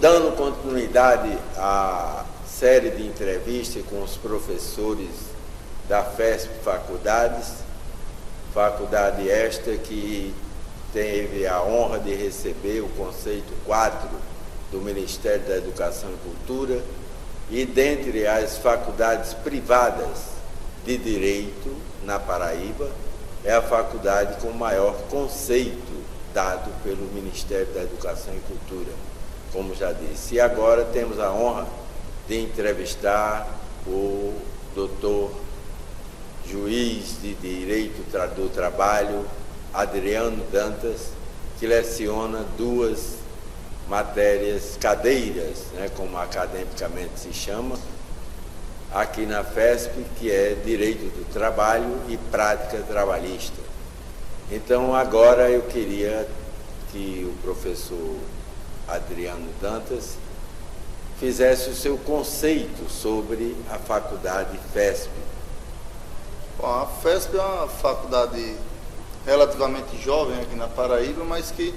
Dando continuidade à série de entrevistas com os professores da FESP Faculdade esta que teve a honra de receber o conceito 4 do Ministério da Educação e Cultura, e dentre as faculdades privadas de Direito na Paraíba, é a faculdade com maior conceito dado pelo Ministério da Educação e Cultura, como já disse. E agora temos a honra de entrevistar o doutor juiz de Direito do Trabalho, Adriano Dantas, que leciona duas matérias, cadeiras, como academicamente se chama, aqui na FESP, que é Direito do Trabalho e Prática Trabalhista. Então, agora eu queria que o professor Adriano Dantas fizesse o seu conceito sobre a faculdade FESP. Bom, a FESP é uma faculdade relativamente jovem aqui na Paraíba, mas que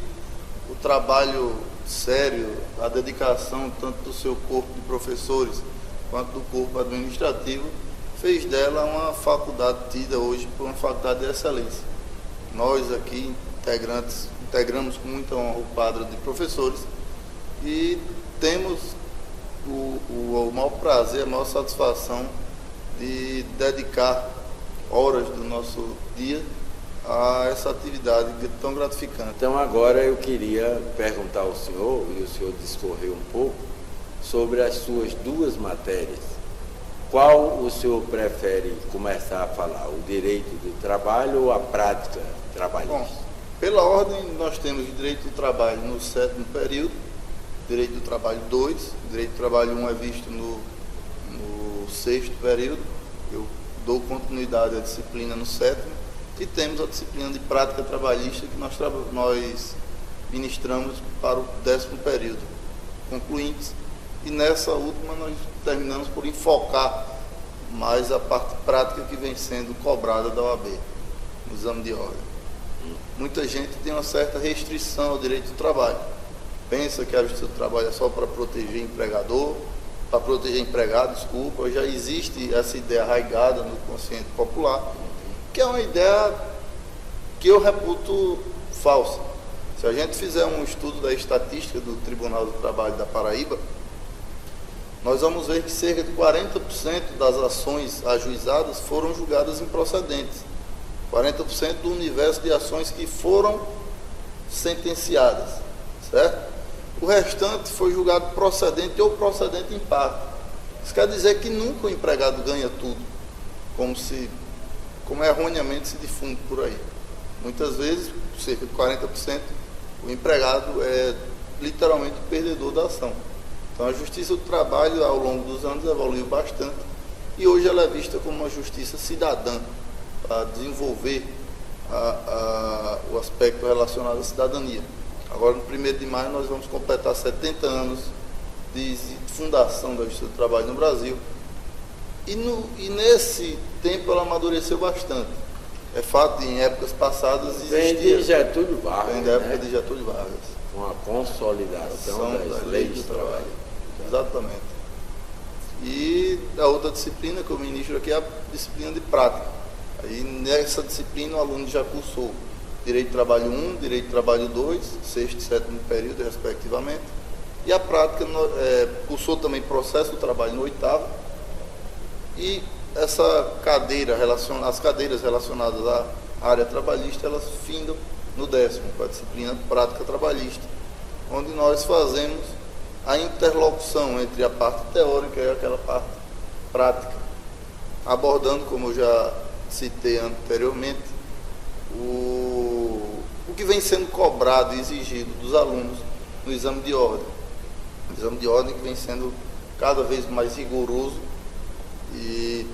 o trabalho sério, a dedicação tanto do seu corpo de professores quanto do corpo administrativo fez dela uma faculdade tida hoje por uma faculdade de excelência. Nós aqui, integramos com muita honra o quadro de professores e temos o maior prazer, a maior satisfação de dedicar horas do nosso dia a essa atividade tão gratificante. Então agora eu queria perguntar ao senhor, e o senhor discorreu um pouco, sobre as suas duas matérias. Qual o senhor prefere começar a falar, o direito do trabalho ou a prática trabalhista? Bom, pela ordem, nós temos o direito do trabalho no 7º período, direito do trabalho 2, direito do trabalho 1 é visto no 6º período, eu dou continuidade à disciplina no 7º, e temos a disciplina de prática trabalhista que nós ministramos para o 10º período, concluintes, e nessa última nós terminamos por enfocar mais a parte prática que vem sendo cobrada da OAB, no exame de ordem. Muita gente tem uma certa restrição ao direito do trabalho, pensa que a justiça do trabalho é só para proteger empregador, para proteger empregado, desculpa, já existe essa ideia arraigada no consciente popular, que é uma ideia que eu reputo falsa. Se a gente fizer um estudo da estatística do Tribunal do Trabalho da Paraíba, nós vamos ver que cerca de 40% das ações ajuizadas foram julgadas improcedentes. 40% do universo de ações que foram sentenciadas, certo? O restante foi julgado procedente ou procedente em parte. Isso quer dizer que nunca o empregado ganha tudo, como erroneamente se difunde por aí. Muitas vezes, cerca de 40%, o empregado é literalmente o perdedor da ação. Então a justiça do trabalho ao longo dos anos evoluiu bastante e hoje ela é vista como uma justiça cidadã, para desenvolver o aspecto relacionado à cidadania. Agora, no 1º de maio, nós vamos completar 70 anos de fundação da justiça do trabalho no Brasil. E nesse tempo ela amadureceu bastante. É fato, em épocas passadas existia... Vem de Getúlio Vargas, Vem da época de Getúlio Vargas. Com a consolidação das leis do trabalho. Exatamente. E a outra disciplina que eu ministro aqui é a disciplina de prática. Aí nessa disciplina o aluno já cursou Direito do Trabalho 1, Direito do Trabalho 2, 6º e 7º período, respectivamente. E a prática cursou também Processo do Trabalho no 8º. E essa cadeira as cadeiras relacionadas à área trabalhista, elas findam no 10º, com a disciplina Prática Trabalhista, onde nós fazemos a interlocução entre a parte teórica e aquela parte prática, abordando, como eu já citei anteriormente, o que vem sendo cobrado e exigido dos alunos no exame de ordem. O exame de ordem que vem sendo cada vez mais rigoroso e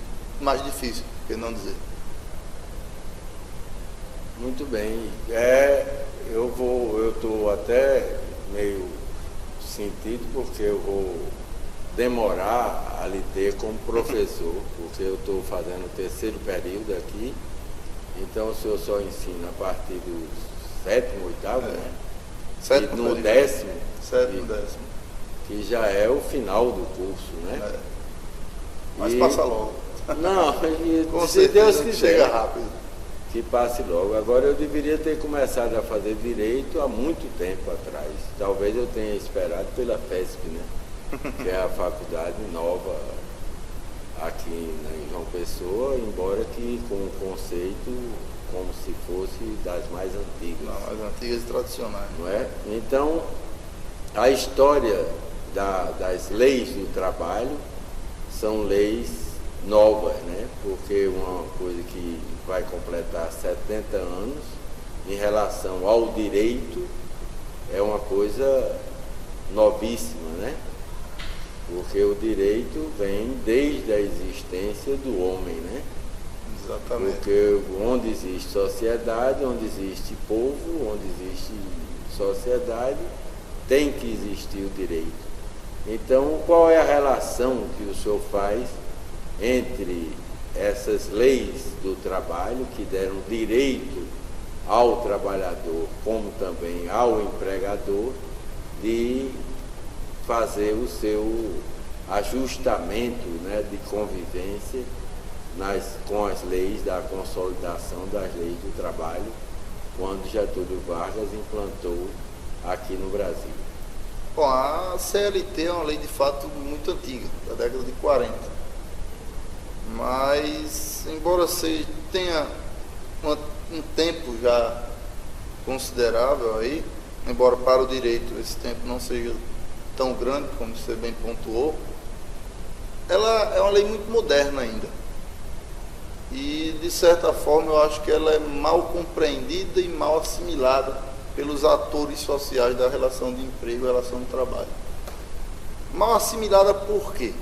mais difícil, por que não dizer. Muito bem. Eu estou até meio sentido porque eu vou demorar a lhe ter como professor, porque eu estou fazendo o 3º período aqui, então o senhor só ensina a partir do 7º, 8º, né? 7º e no período. 10º. 7º, 10º. que já é o final do curso, né? É. Mas passa logo. Não, Com se certeza Deus quiser, chega rápido. que passe logo. Agora eu deveria ter começado a fazer direito há muito tempo atrás. Talvez eu tenha esperado pela FESP, né? Que é a faculdade nova aqui em João Pessoa, embora que com um conceito como se fosse das mais antigas. Não, as antigas e tradicionais. Não é? Então, a história das leis do trabalho são leis novas, né? Porque uma coisa que vai completar 70 anos em relação ao direito é uma coisa novíssima, né? Porque o direito vem desde a existência do homem, né? Exatamente. Porque onde existe sociedade, onde existe povo, onde existe sociedade, tem que existir o direito. Então, qual é a relação que o senhor faz entre essas leis do trabalho que deram direito ao trabalhador, como também ao empregador, de fazer o seu ajustamento, né, de convivência com as leis da consolidação das leis do trabalho, quando Getúlio Vargas implantou aqui no Brasil? Bom, a CLT é uma lei de fato muito antiga, da década de 40. Mas, embora você tenha um tempo já considerável aí, embora para o direito esse tempo não seja tão grande como você bem pontuou, ela é uma lei muito moderna ainda. E, de certa forma, eu acho que ela é mal compreendida e mal assimilada pelos atores sociais da relação de emprego e relação de trabalho. Mal assimilada por quê?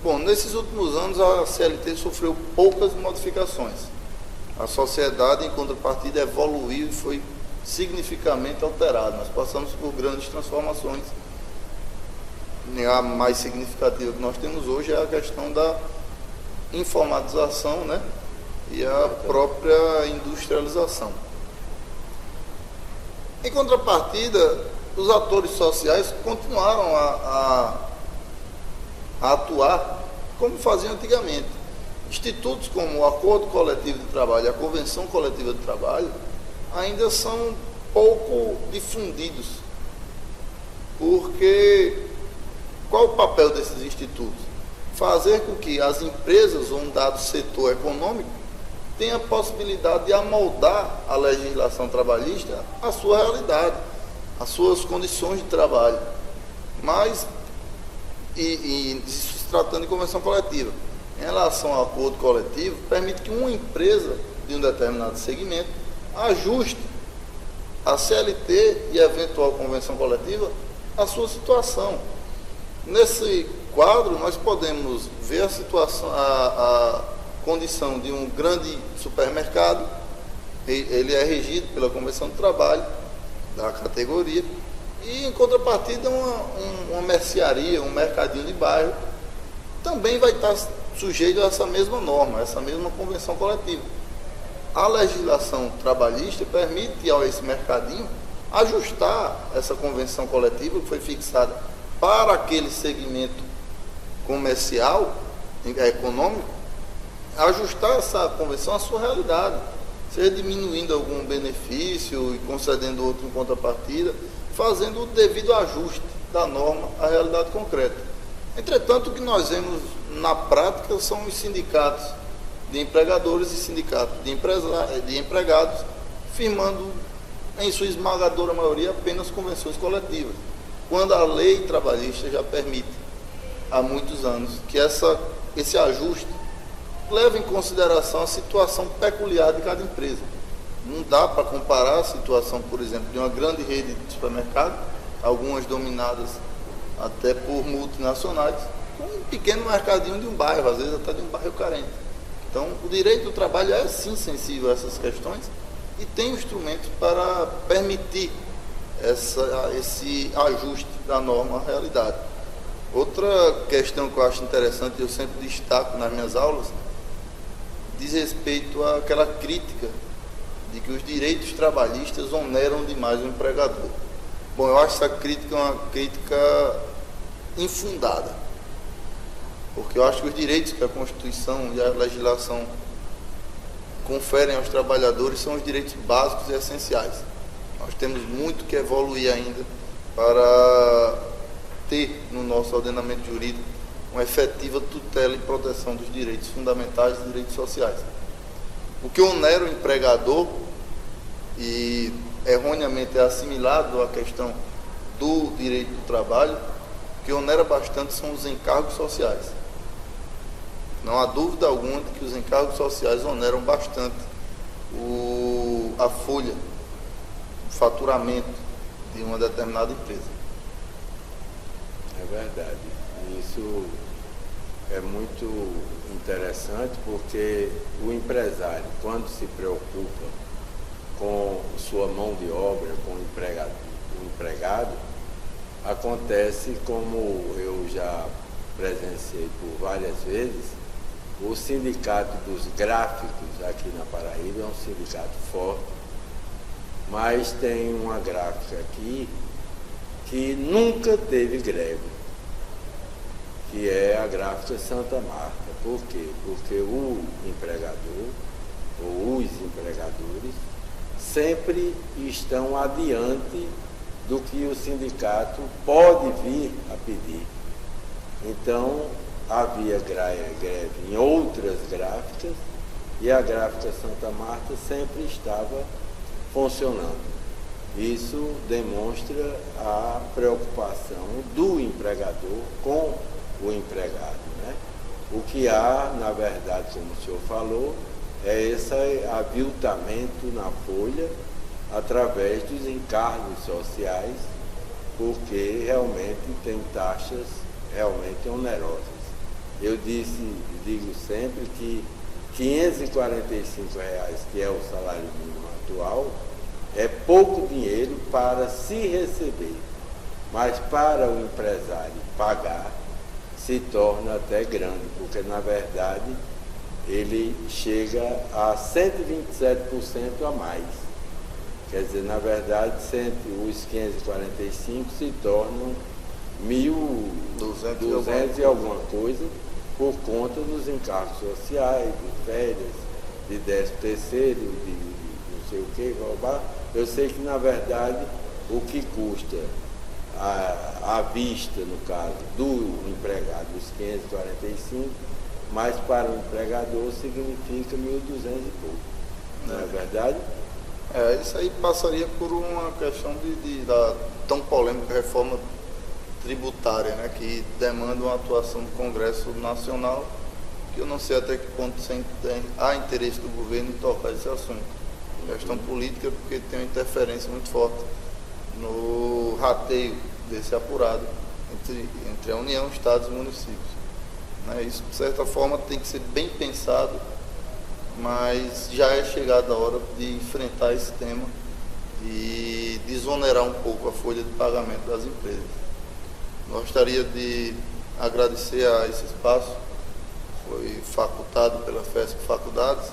Bom, nesses últimos anos a CLT sofreu poucas modificações. A sociedade, em contrapartida, evoluiu e foi significativamente alterada. Nós passamos por grandes transformações. A mais significativa que nós temos hoje é a questão da informatização, né? E a própria industrialização. Em contrapartida, os atores sociais continuaram a atuar como faziam antigamente. Institutos como o Acordo Coletivo de Trabalho e a Convenção Coletiva de Trabalho ainda são pouco difundidos, porque qual o papel desses institutos? Fazer com que as empresas ou um dado setor econômico tenha a possibilidade de amoldar a legislação trabalhista à sua realidade, às suas condições de trabalho. Mas, se tratando de convenção coletiva, em relação ao acordo coletivo, permite que uma empresa de um determinado segmento ajuste a CLT e a eventual convenção coletiva à sua situação. Nesse quadro, nós podemos ver a situação, a condição de um grande supermercado. Ele é regido pela Convenção do Trabalho da categoria, e em contrapartida uma mercearia, um mercadinho de bairro também vai estar sujeito a essa mesma norma, a essa mesma convenção coletiva. A legislação trabalhista permite a esse mercadinho ajustar essa convenção coletiva que foi fixada para aquele segmento comercial, econômico, ajustar essa convenção à sua realidade, seja diminuindo algum benefício e concedendo outro em contrapartida, fazendo o devido ajuste da norma à realidade concreta. Entretanto, o que nós vemos na prática são os sindicatos de empregadores e sindicatos de empregados firmando, em sua esmagadora maioria, apenas convenções coletivas, quando a lei trabalhista já permite, há muitos anos, que esse ajuste leva em consideração a situação peculiar de cada empresa. Não dá para comparar a situação, por exemplo, de uma grande rede de supermercados, algumas dominadas até por multinacionais, com um pequeno mercadinho de um bairro, às vezes até de um bairro carente. Então, o direito do trabalho é sim sensível a essas questões e tem instrumentos para permitir esse ajuste da norma à realidade. Outra questão que eu acho interessante, eu sempre destaco nas minhas aulas, diz respeito àquela crítica de que os direitos trabalhistas oneram demais o empregador. Bom, eu acho essa crítica uma crítica infundada. Porque eu acho que os direitos que a Constituição e a legislação conferem aos trabalhadores são os direitos básicos e essenciais. Nós temos muito que evoluir ainda para ter no nosso ordenamento jurídico uma efetiva tutela e proteção dos direitos fundamentais e direitos sociais. O que onera o empregador e erroneamente é assimilado à questão do direito do trabalho, o que onera bastante são os encargos sociais. Não há dúvida alguma de que os encargos sociais oneram bastante a folha, o faturamento de uma determinada empresa. É verdade. Isso é muito interessante porque o empresário, quando se preocupa com sua mão de obra, com o empregado, acontece como eu já presenciei por várias vezes. O sindicato dos gráficos aqui na Paraíba é um sindicato forte, mas tem uma gráfica aqui que nunca teve greve, que é a gráfica Santa Marta. Por quê? Porque o empregador, ou os empregadores, sempre estão adiante do que o sindicato pode vir a pedir. Então, havia greve em outras gráficas e a gráfica Santa Marta sempre estava funcionando. Isso demonstra a preocupação do empregador com o empregado, né? O que há, na verdade, como o senhor falou, é esse aviltamento na folha através dos encargos sociais, porque realmente tem taxas realmente onerosas. Eu digo sempre que R$ 545, que é o salário mínimo atual, é pouco dinheiro para se receber, mas para o empresário pagar se torna até grande, porque na verdade ele chega a 127% a mais. Quer dizer, na verdade, os 545 se tornam 1.200 e alguma coisa, por conta dos encargos sociais, de férias, de 13º, de não sei o que, eu sei que, na verdade, o que custa à vista, no caso, do empregado, os 545, mas para o empregador significa 1.200 e pouco. Não é verdade? Isso aí passaria por uma questão da tão polêmica reforma tributária, né, que demanda uma atuação do Congresso Nacional, que eu não sei até que ponto há interesse do governo em tocar esse assunto. Questão política, porque tem uma interferência muito forte no rateio desse apurado entre a União, Estados e municípios. Né, isso, de certa forma, tem que ser bem pensado, mas já é chegada a hora de enfrentar esse tema e desonerar um pouco a folha de pagamento das empresas. Gostaria de agradecer a esse espaço, foi facultado pela FESP Faculdades,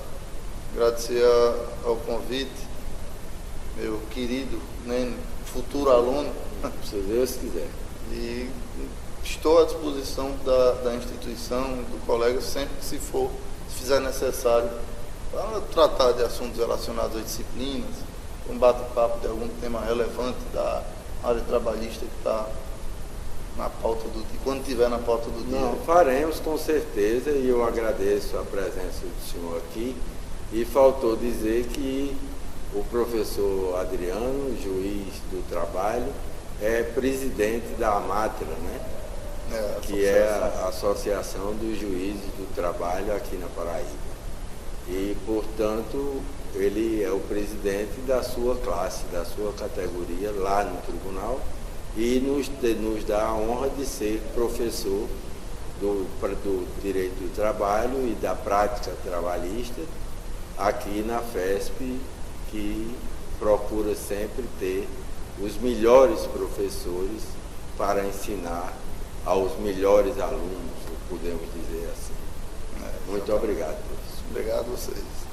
agradecer ao convite, meu querido, futuro aluno, se Deus quiser. E estou à disposição da instituição, do colega, sempre que se fizer necessário, para tratar de assuntos relacionados às disciplinas, um bate-papo de algum tema relevante da área trabalhista que está na pauta do dia, quando estiver na pauta do dia. Não, faremos com certeza, e eu agradeço a presença do senhor aqui. E faltou dizer que o professor Adriano, juiz do trabalho, é presidente da AMATRA, né? Que é a Associação dos Juízes do Trabalho aqui na Paraíba. E, portanto, ele é o presidente da sua classe, da sua categoria lá no tribunal, e nos dá a honra de ser professor do direito do trabalho e da prática trabalhista aqui na FESP, que procura sempre ter os melhores professores para ensinar aos melhores alunos, podemos dizer assim. Muito obrigado, professor. Obrigado a vocês.